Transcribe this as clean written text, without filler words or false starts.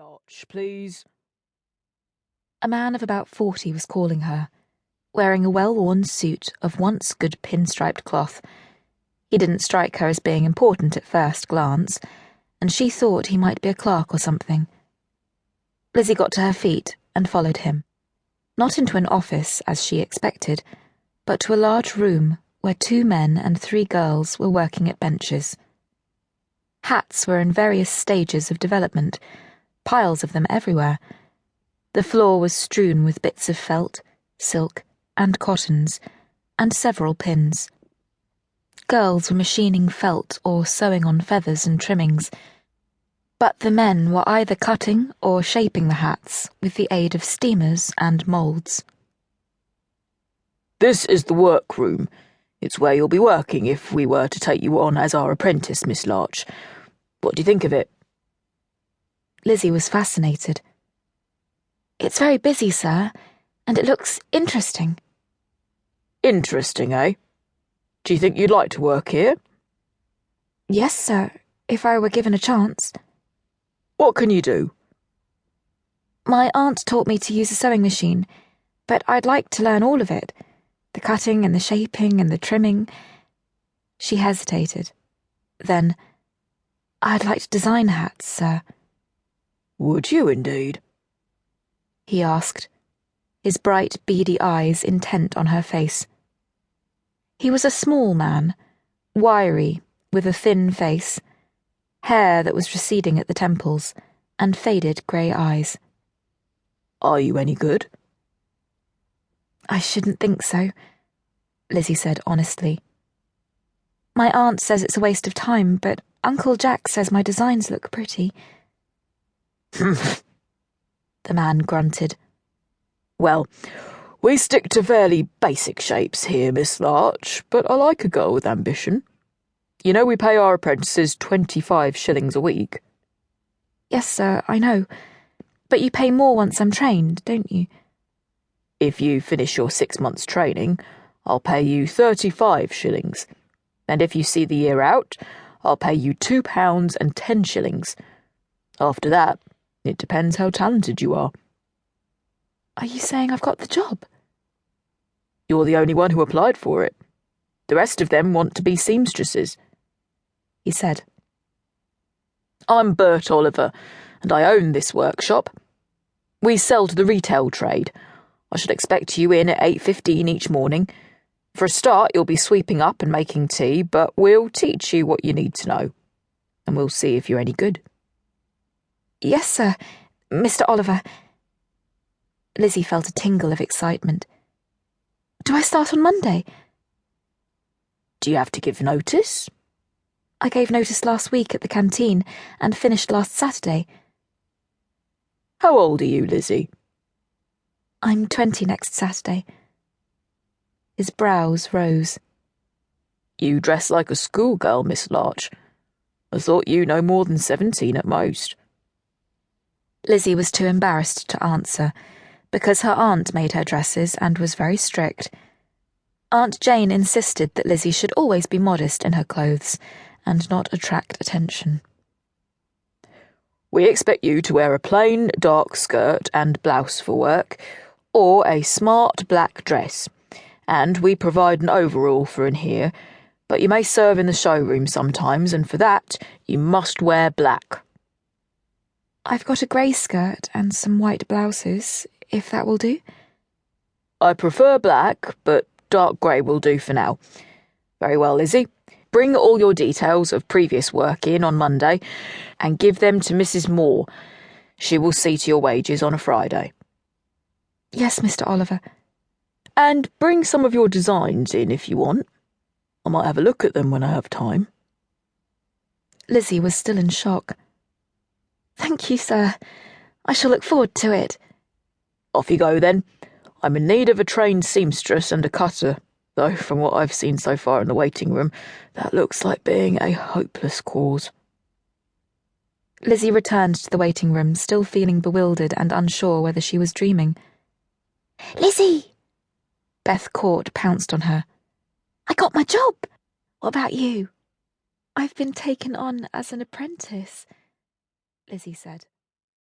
Larch, please. A man of about 40 was calling her, wearing a well-worn suit of once good pinstriped cloth. He didn't strike her as being important at first glance, and she thought he might be a clerk or something. Lizzie got to her feet and followed him, not into an office as she expected, but to a large room where 2 men and 3 girls were working at benches. Hats were in various stages of development, piles of them everywhere. The floor was strewn with bits of felt, silk, and cottons, and several pins. Girls were machining felt or sewing on feathers and trimmings, but the men were either cutting or shaping the hats with the aid of steamers and moulds. This is the workroom. It's where you'll be working if we were to take you on as our apprentice, Miss Larch. What do you think of it? Lizzie was fascinated. It's very busy, sir, and it looks interesting. Interesting, eh? Do you think you'd like to work here? Yes, sir, if I were given a chance. What can you do? My aunt taught me to use a sewing machine, but I'd like to learn all of it. The cutting and the shaping and the trimming. She hesitated. Then, I'd like to design hats, sir. Would you indeed? He asked, his bright, beady eyes intent on her face. He was a small man, wiry, with a thin face, hair that was receding at the temples, and faded grey eyes. Are you any good? I shouldn't think so, Lizzie said honestly. My aunt says it's a waste of time, but Uncle Jack says my designs look pretty. The man grunted. Well, we stick to fairly basic shapes here, Miss Larch, but I like a girl with ambition. You know we pay our apprentices 25 shillings a week. Yes, sir, I know. But you pay more once I'm trained, don't you? If you finish your 6 months' training, I'll pay you 35 shillings. And if you see the year out, I'll pay you £2 and 10 shillings. After that, it depends how talented you are. Are you saying I've got the job? You're the only one who applied for it. The rest of them want to be seamstresses, he said. I'm Bert Oliver, and I own this workshop. We sell to the retail trade. I should expect you in at 8:15 each morning. For a start, you'll be sweeping up and making tea, but we'll teach you what you need to know, and we'll see if you're any good. Yes, sir, Mr. Oliver. Lizzie felt a tingle of excitement. Do I start on Monday? Do you have to give notice? I gave notice last week at the canteen and finished last Saturday. How old are you, Lizzie? I'm 20 next Saturday. His brows rose. You dress like a schoolgirl, Miss Larch. I thought you no more than 17 at most. Lizzie was too embarrassed to answer, because her aunt made her dresses and was very strict. Aunt Jane insisted that Lizzie should always be modest in her clothes and not attract attention. We expect you to wear a plain, dark skirt and blouse for work, or a smart black dress, and we provide an overall for in here, but you may serve in the showroom sometimes, and for that you must wear black. I've got a grey skirt and some white blouses, if that will do. I prefer black, but dark grey will do for now. Very well, Lizzie. Bring all your details of previous work in on Monday and give them to Mrs. Moore. She will see to your wages on a Friday. Yes, Mr. Oliver. And bring some of your designs in if you want. I might have a look at them when I have time. Lizzie was still in shock. Thank you, sir. I shall look forward to it. Off you go, then. I'm in need of a trained seamstress and a cutter, though from what I've seen so far in the waiting room, that looks like being a hopeless cause. Lizzie returned to the waiting room, still feeling bewildered and unsure whether she was dreaming. Lizzie! Beth Court pounced on her. I got my job! What about you? I've been taken on as an apprentice, Lizzie said.